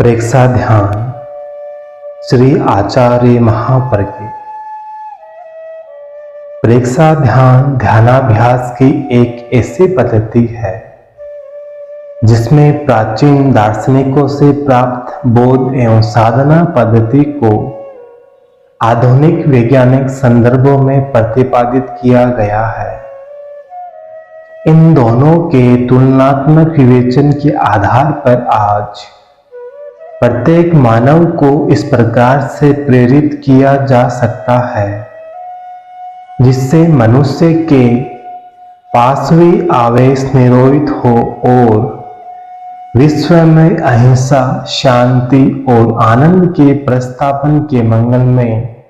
प्रेक्षा ध्यान श्री आचार्य महापर्के। प्रेक्षा ध्यान ध्यानाभ्यास की एक ऐसी पद्धति है जिसमें प्राचीन दार्शनिकों से प्राप्त बोध एवं साधना पद्धति को आधुनिक वैज्ञानिक संदर्भों में प्रतिपादित किया गया है। इन दोनों के तुलनात्मक विवेचन के आधार पर आज प्रत्येक मानव को इस प्रकार से प्रेरित किया जा सकता है जिससे मनुष्य के पाशवी आवेश निरोधित हो और विश्व में अहिंसा, शांति और आनंद के प्रस्थापन के मंगल में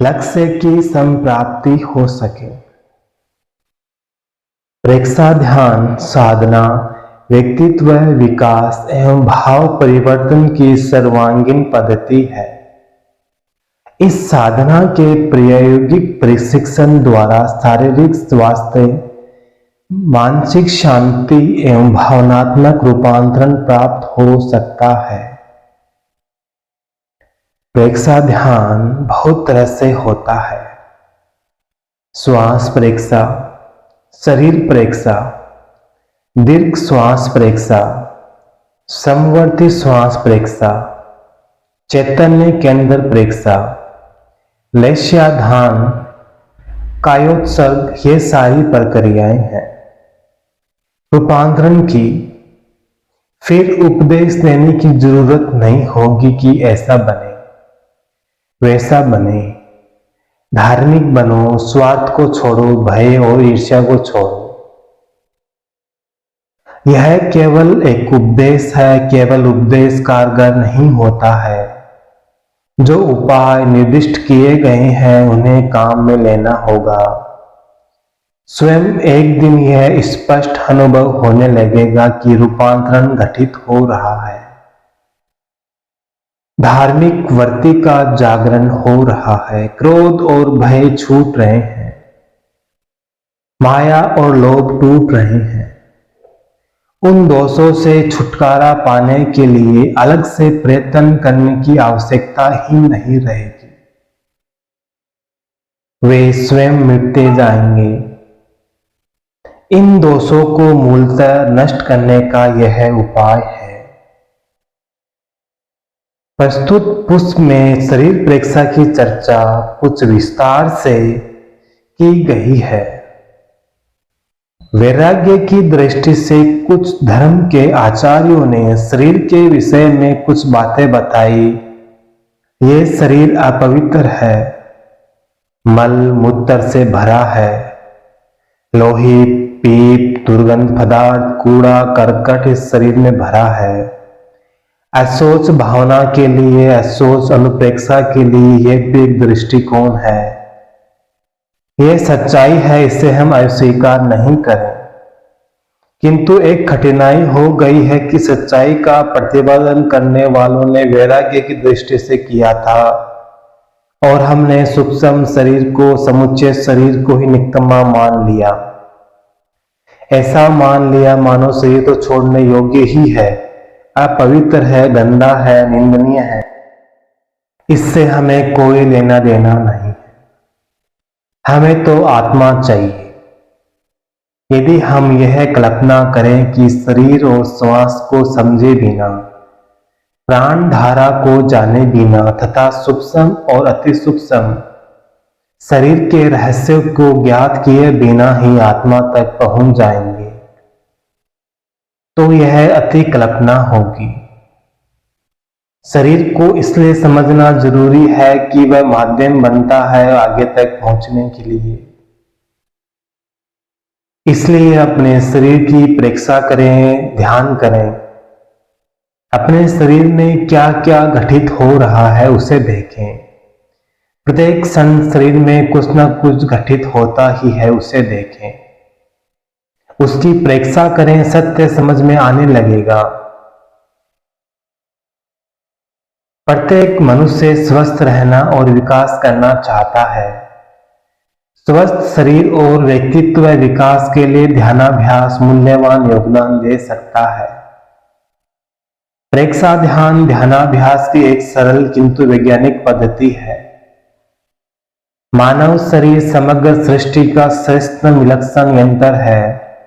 लक्ष्य की संप्राप्ति हो सके। प्रेक्षा ध्यान साधना व्यक्तित्व विकास एवं भाव परिवर्तन की सर्वांगीण पद्धति है। इस साधना के प्रायोगिक प्रशिक्षण द्वारा शारीरिक स्वास्थ्य, मानसिक शांति एवं भावनात्मक रूपांतरण प्राप्त हो सकता है। प्रेक्षा ध्यान बहुत तरह से होता है। श्वास प्रेक्षा, शरीर प्रेक्षा, दीर्घ श्वास प्रेक्षा, समवर्ती श्वास प्रेक्षा, चैतन्य केंद्र प्रेक्षा, लक्ष्याधान, कायोत्सर्ग, ये सारी प्रक्रियाएं हैं रूपांतरण की। फिर उपदेश देने की जरूरत नहीं होगी कि ऐसा बने वैसा बने, धार्मिक बनो, स्वार्थ को छोड़ो, भय और ईर्ष्या को छोड़ो। यह केवल एक उपदेश है। केवल उपदेश कारगर नहीं होता है। जो उपाय निर्दिष्ट किए गए हैं उन्हें काम में लेना होगा। स्वयं एक दिन यह स्पष्ट अनुभव होने लगेगा कि रूपांतरण घटित हो रहा है। धार्मिक वृत्ति का जागरण हो रहा है। क्रोध और भय छूट रहे हैं। माया और लोभ टूट रहे हैं। उन दोषों से छुटकारा पाने के लिए अलग से प्रयत्न करने की आवश्यकता ही नहीं रहेगी। वे स्वयं मिटते जाएंगे। इन दोषों को मूलतः नष्ट करने का यह उपाय है। प्रस्तुत पुस्तक में शरीर प्रेक्षा की चर्चा कुछ विस्तार से की गई है। वैराग्य की दृष्टि से कुछ धर्म के आचार्यों ने शरीर के विषय में कुछ बातें बताई। ये शरीर अपवित्र है, मल मूत्र से भरा है, लोही, पीप, दुर्गंध पदार्थ, कूड़ा करकट इस शरीर में भरा है। असोच भावना के लिए, असोच अनुप्रेक्षा के लिए यह भी एक दृष्टिकोण है। यह सच्चाई है, इसे हम अस्वीकार नहीं करें। किंतु एक कठिनाई हो गई है कि सच्चाई का प्रतिपादन करने वालों ने वैराग्य की दृष्टि से किया था और हमने सूक्ष्म शरीर को, समुच्चय शरीर को ही निकम्मा मान लिया। ऐसा मान लिया मानो शरीर तो छोड़ने योग्य ही है, अपवित्र है, गंदा है, निंदनीय है। इससे हमें कोई लेना देना नहीं। हमें तो आत्मा चाहिए। यदि हम यह कल्पना करें कि शरीर और श्वास को समझे बिना, प्राण धारा को जाने बिना तथा सूक्ष्म और अति सूक्ष्म शरीर के रहस्य को ज्ञात किए बिना ही आत्मा तक पहुंच जाएंगे, तो यह अति कल्पना होगी। शरीर को इसलिए समझना जरूरी है कि वह माध्यम बनता है आगे तक पहुंचने के लिए। इसलिए अपने शरीर की प्रेक्षा करें, ध्यान करें। अपने शरीर में क्या क्या घटित हो रहा है उसे देखें। प्रत्येक क्षण शरीर में कुछ न कुछ घटित होता ही है, उसे देखें, उसकी प्रेक्षा करें। सत्य समझ में आने लगेगा। प्रत्येक मनुष्य स्वस्थ रहना और विकास करना चाहता है। स्वस्थ शरीर और व्यक्तित्व विकास के लिए ध्यानाभ्यास मूल्यवान योगदान दे सकता है। प्रेक्षा ध्यान ध्यानाभ्यास की एक सरल किंतु वैज्ञानिक पद्धति है। मानव शरीर समग्र सृष्टि का श्रेष्ठ विलक्षण यंत्र है।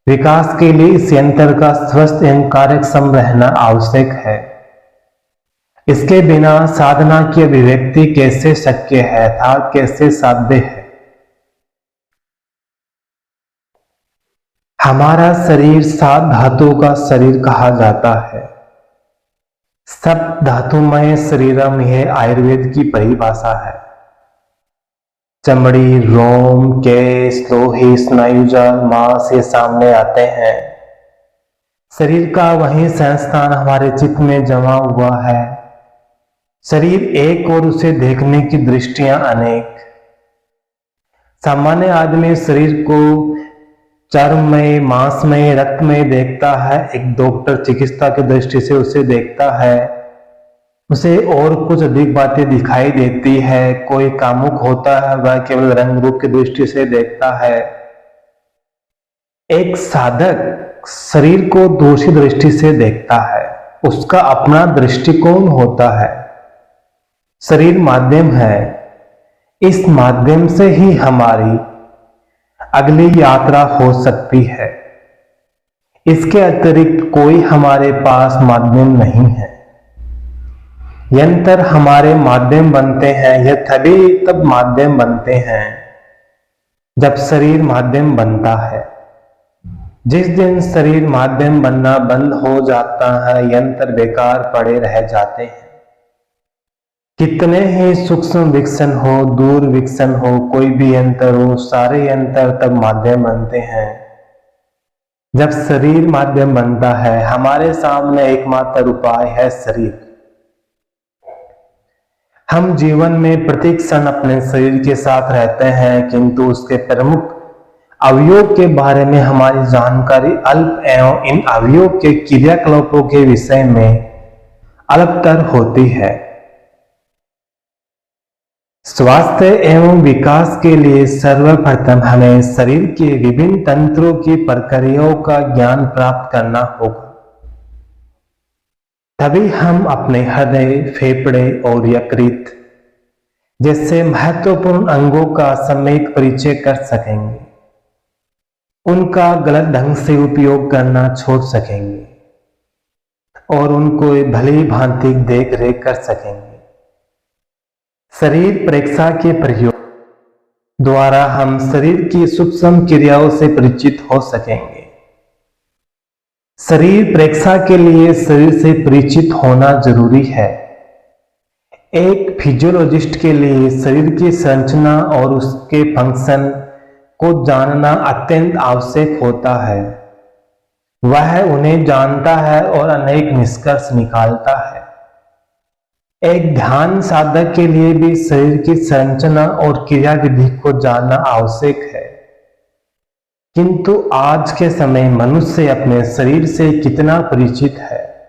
विकास के लिए इस यंत्र का स्वस्थ एवं कार्यक्षम रहना आवश्यक है। इसके बिना साधना की अभिव्यक्ति कैसे शक्य है अर्थात कैसे साध्य है। हमारा शरीर 7 धातुओं का शरीर कहा जाता है। सब धातुमय शरीरम यह आयुर्वेद की परिभाषा है। चमड़ी, रोम, केश, लोही, स्नायुजाल, मांस ये सामने आते हैं। शरीर का वही संस्थान हमारे चित्त में जमा हुआ है। शरीर एक और उसे देखने की दृष्टियां अनेक। सामान्य आदमी शरीर को चर्ममय, मांसमय, रक्तमय देखता है। एक डॉक्टर चिकित्सा की दृष्टि से उसे देखता है। उसे और कुछ अधिक बातें दिखाई देती है। कोई कामुक होता है, वह केवल रंग रूप की दृष्टि से देखता है। एक साधक शरीर को दूसरी दृष्टि से देखता है। उसका अपना दृष्टिकोण होता है। शरीर माध्यम है। इस माध्यम से ही हमारी अगली यात्रा हो सकती है। इसके अतिरिक्त कोई हमारे पास माध्यम नहीं है। यंत्र हमारे माध्यम बनते हैं। यह तब माध्यम बनते हैं जब शरीर माध्यम बनता है। जिस दिन शरीर माध्यम बनना बंद हो जाता है, यंत्र बेकार पड़े रह जाते हैं। कितने ही सूक्ष्म विकसन हो, दूर विकसन हो, कोई भी यंत्र हो, सारे यंत्र तब माध्यम बनते हैं जब शरीर माध्यम बनता है। हमारे सामने एकमात्र उपाय है शरीर। हम जीवन में प्रति क्षण अपने शरीर के साथ रहते हैं, किंतु उसके प्रमुख अवयव के बारे में हमारी जानकारी अल्प एवं इन अवयव के क्रियाकलापों के विषय में अल्पतर होती है। स्वास्थ्य एवं विकास के लिए सर्वप्रथम हमें शरीर के विभिन्न तंत्रों की प्रक्रियाओं का ज्ञान प्राप्त करना होगा। तभी हम अपने हृदय, फेफड़े और यकृत जैसे महत्वपूर्ण अंगों का सम्यक परिचय कर सकेंगे। उनका गलत ढंग से उपयोग करना छोड़ सकेंगे और उनको भली भांति देख रेख कर सकेंगे। शरीर प्रेक्षा के प्रयोग द्वारा हम शरीर की सूक्ष्म क्रियाओं से परिचित हो सकेंगे। शरीर प्रेक्षा के लिए शरीर से परिचित होना जरूरी है। एक फिजियोलॉजिस्ट के लिए शरीर की संरचना और उसके फंक्शन को जानना अत्यंत आवश्यक होता है। वह उन्हें जानता है और अनेक निष्कर्ष निकालता है। एक ध्यान साधक के लिए भी शरीर की संरचना और क्रिया विधि को जानना आवश्यक है। किंतु आज के समय मनुष्य अपने शरीर से कितना परिचित है?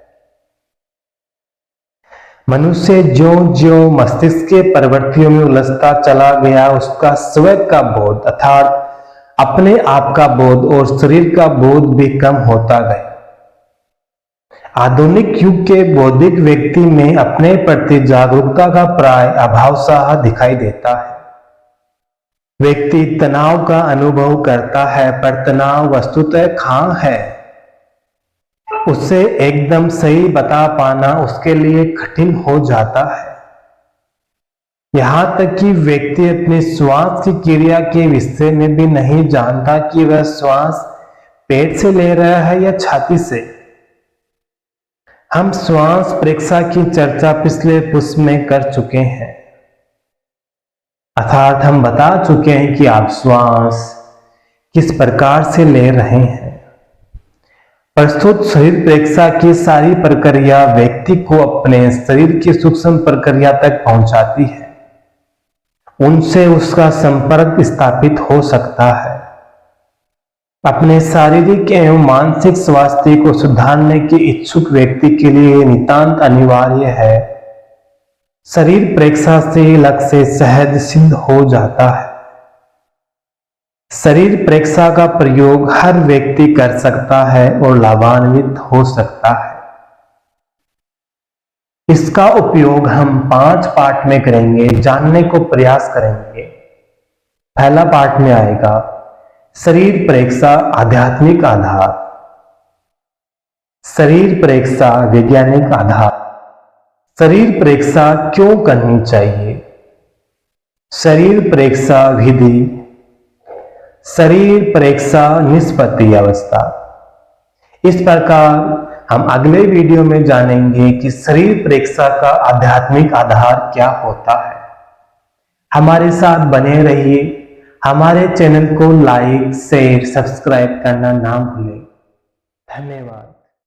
मनुष्य ज्यों-ज्यों मस्तिष्क के प्रवृत्तियों में उलझता चला गया, उसका स्वयं का बोध अर्थात अपने आप का बोध और शरीर का बोध भी कम होता गया। आधुनिक युग के बौद्धिक व्यक्ति में अपने प्रति जागरूकता का प्राय अभाव सा दिखाई देता है। व्यक्ति तनाव का अनुभव करता है, पर तनाव वस्तुतः कहां है, उसे एकदम सही बता पाना उसके लिए कठिन हो जाता है। यहां तक कि व्यक्ति अपने श्वास की क्रिया के विषय में भी नहीं जानता कि वह श्वास पेट से ले रहा है या छाती से। हम श्वास प्रेक्षा की चर्चा पिछले पुष्प में कर चुके हैं। अर्थात हम बता चुके हैं कि आप श्वास किस प्रकार से ले रहे हैं। प्रस्तुत शरीर प्रेक्षा की सारी प्रक्रिया व्यक्ति को अपने शरीर की सूक्ष्म प्रक्रिया तक पहुंचाती है। उनसे उसका संपर्क स्थापित हो सकता है। अपने शारीरिक एवं मानसिक स्वास्थ्य को सुधारने के इच्छुक व्यक्ति के लिए नितांत अनिवार्य है। शरीर प्रेक्षा से लक्ष्य सहज सिद्ध हो जाता है। शरीर प्रेक्षा का प्रयोग हर व्यक्ति कर सकता है और लाभान्वित हो सकता है। इसका उपयोग हम 5 पार्ट में करेंगे, जानने को प्रयास करेंगे। पहला पार्ट में आएगा शरीर प्रेक्षा आध्यात्मिक आधार, शरीर प्रेक्षा वैज्ञानिक आधार, शरीर प्रेक्षा क्यों करनी चाहिए, शरीर प्रेक्षा विधि, शरीर प्रेक्षा निष्पत्ति अवस्था। इस प्रकार हम अगले वीडियो में जानेंगे कि शरीर प्रेक्षा का आध्यात्मिक आधार क्या होता है। हमारे साथ बने रहिए। हमारे चैनल को लाइक, शेयर, सब्सक्राइब करना ना भूलें। धन्यवाद।